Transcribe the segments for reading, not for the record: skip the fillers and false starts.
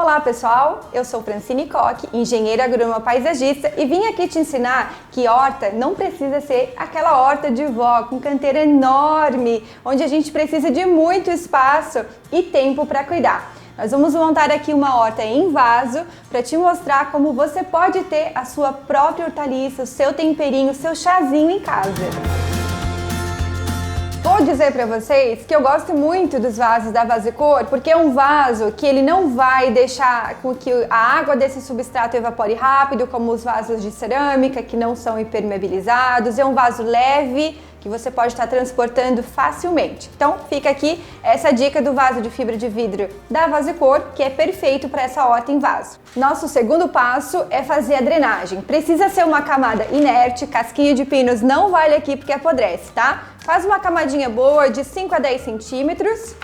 Olá pessoal, eu sou Francine Koch, engenheira agrônoma paisagista e vim aqui te ensinar que horta não precisa ser aquela horta de vó com canteira enorme, onde a gente precisa de muito espaço e tempo para cuidar. Nós vamos montar aqui uma horta em vaso para te mostrar como você pode ter a sua própria hortaliça, o seu temperinho, o seu chazinho em casa. Vou dizer para vocês que eu gosto muito dos vasos da Vasecor, porque é um vaso que ele não vai deixar com que a água desse substrato evapore rápido, como os vasos de cerâmica, que não são impermeabilizados. É um vaso leve, que você pode estar transportando facilmente. Então fica aqui essa dica do vaso de fibra de vidro da Vasecor, que é perfeito para essa horta em vaso. Nosso segundo passo é fazer a drenagem. Precisa ser uma camada inerte, casquinha de pinos não vale aqui porque apodrece, tá? Faz uma camadinha boa de 5 a 10 centímetros.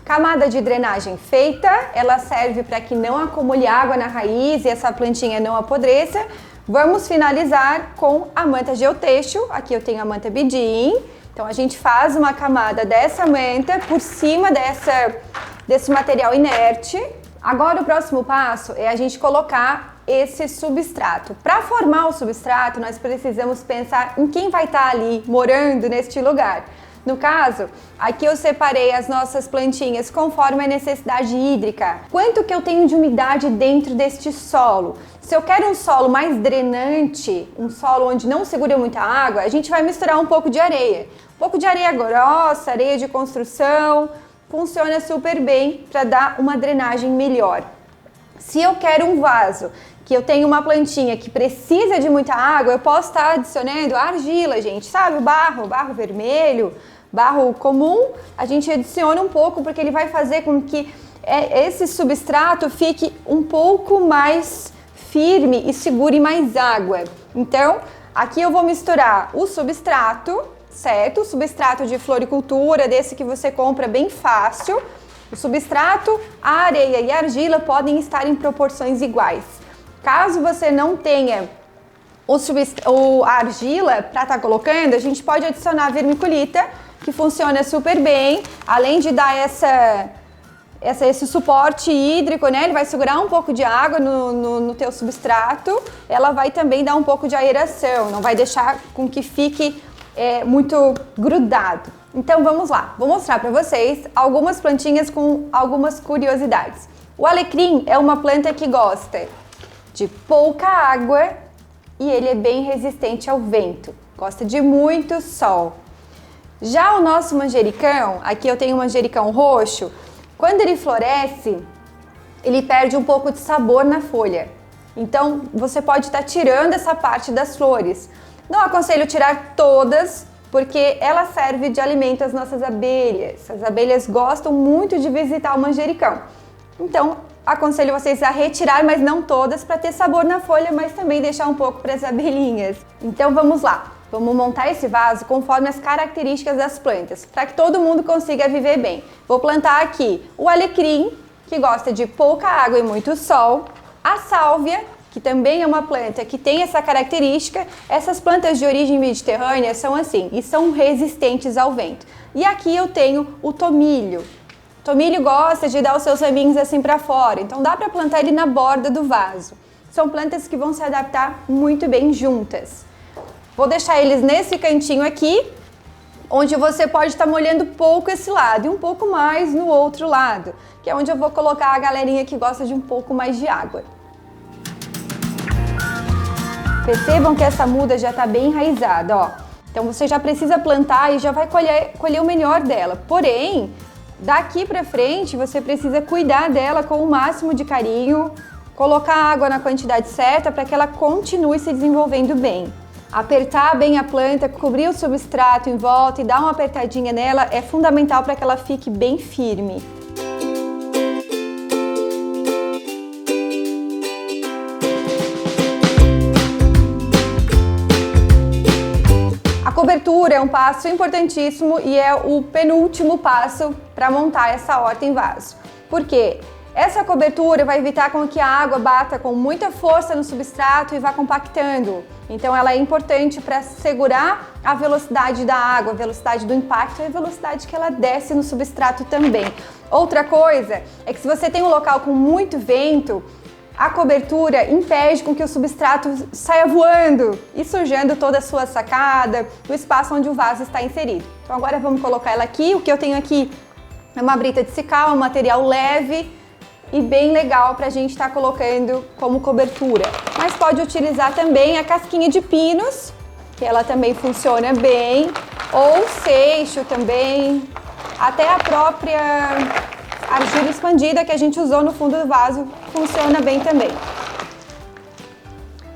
Camada de drenagem feita, ela serve para que não acumule água na raiz e essa plantinha não apodreça. Vamos finalizar com a manta geotêxtil. Aqui eu tenho a manta Bidim. Então a gente faz uma camada dessa manta por cima desse material inerte. Agora o próximo passo é a gente colocar esse substrato. Para formar o substrato, nós precisamos pensar em quem vai estar ali morando neste lugar. No caso, aqui eu separei as nossas plantinhas conforme a necessidade hídrica. Quanto que eu tenho de umidade dentro deste solo? Se eu quero um solo mais drenante, um solo onde não segura muita água, a gente vai misturar um pouco de areia. Um pouco de areia grossa, areia de construção, funciona super bem para dar uma drenagem melhor. Se eu quero um vaso que eu tenho uma plantinha que precisa de muita água, eu posso estar adicionando argila, gente, sabe? O barro vermelho, barro comum, a gente adiciona um pouco porque ele vai fazer com que esse substrato fique um pouco mais firme e segure mais água. Então, aqui eu vou misturar o substrato, certo? O substrato de floricultura, desse que você compra bem fácil. O substrato, a areia e a argila podem estar em proporções iguais. Caso você não tenha a argila para estar colocando, a gente pode adicionar a vermiculita, que funciona super bem, além de dar esse suporte hídrico, né? Ele vai segurar um pouco de água no teu substrato, ela vai também dar um pouco de aeração, não vai deixar com que fique muito grudado. Então vamos lá, vou mostrar para vocês algumas plantinhas com algumas curiosidades. O alecrim é uma planta que gosta de pouca água e ele é bem resistente ao vento, gosta de muito sol. Já o nosso manjericão, aqui eu tenho um manjericão roxo, quando ele floresce, ele perde um pouco de sabor na folha. Então você pode estar tirando essa parte das flores. Não aconselho tirar todas, porque ela serve de alimento às nossas abelhas. As abelhas gostam muito de visitar o manjericão. Então, aconselho vocês a retirar, mas não todas, para ter sabor na folha, mas também deixar um pouco para as abelhinhas. Então vamos lá, vamos montar esse vaso conforme as características das plantas, para que todo mundo consiga viver bem. Vou plantar aqui o alecrim, que gosta de pouca água e muito sol, a sálvia, que também é uma planta que tem essa característica. Essas plantas de origem mediterrânea são assim, e são resistentes ao vento. E aqui eu tenho o tomilho. O tomilho gosta de dar os seus raminhos assim para fora, então dá para plantar ele na borda do vaso. São plantas que vão se adaptar muito bem juntas. Vou deixar eles nesse cantinho aqui, onde você pode estar molhando pouco esse lado e um pouco mais no outro lado, que é onde eu vou colocar a galerinha que gosta de um pouco mais de água. Percebam que essa muda já está bem enraizada, ó. Então você já precisa plantar e já vai colher o melhor dela. Porém, daqui para frente você precisa cuidar dela com o máximo de carinho, colocar água na quantidade certa para que ela continue se desenvolvendo bem. Apertar bem a planta, cobrir o substrato em volta e dar uma apertadinha nela é fundamental para que ela fique bem firme. A cobertura é um passo importantíssimo e é o penúltimo passo para montar essa horta em vaso. Por quê? Essa cobertura vai evitar com que a água bata com muita força no substrato e vá compactando. Então ela é importante para segurar a velocidade da água, a velocidade do impacto e a velocidade que ela desce no substrato também. Outra coisa é que se você tem um local com muito vento, a cobertura impede com que o substrato saia voando e sujando toda a sua sacada, o espaço onde o vaso está inserido. Então agora vamos colocar ela aqui. O que eu tenho aqui é uma brita de cical, um material leve e bem legal para a gente estar colocando como cobertura. Mas pode utilizar também a casquinha de pinos, que ela também funciona bem, ou seixo também, até a própria argila expandida que a gente usou no fundo do vaso funciona bem também.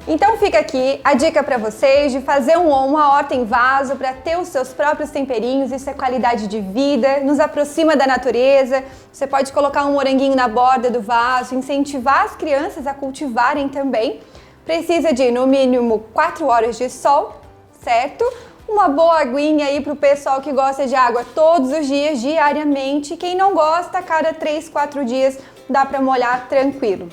Então fica aqui a dica para vocês de fazer uma horta em vaso para ter os seus próprios temperinhos. Isso é qualidade de vida, nos aproxima da natureza. Você pode colocar um moranguinho na borda do vaso, incentivar as crianças a cultivarem também. Precisa de no mínimo 4 horas de sol, certo? Uma boa aguinha aí para o pessoal que gosta de água todos os dias, diariamente. Quem não gosta, a cada 3, 4 dias dá para molhar tranquilo.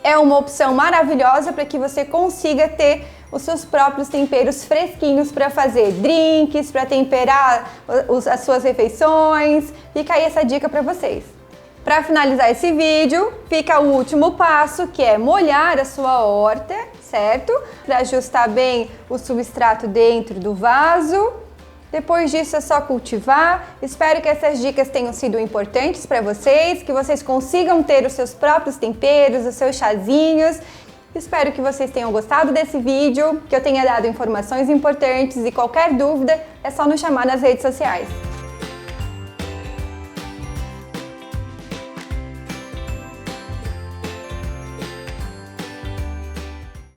É uma opção maravilhosa para que você consiga ter os seus próprios temperos fresquinhos para fazer drinks, para temperar as suas refeições. Fica aí essa dica para vocês. Para finalizar esse vídeo, fica o último passo, que é molhar a sua horta, certo? Para ajustar bem o substrato dentro do vaso. Depois disso é só cultivar. Espero que essas dicas tenham sido importantes para vocês, que vocês consigam ter os seus próprios temperos, os seus chazinhos. Espero que vocês tenham gostado desse vídeo, que eu tenha dado informações importantes e qualquer dúvida é só nos chamar nas redes sociais.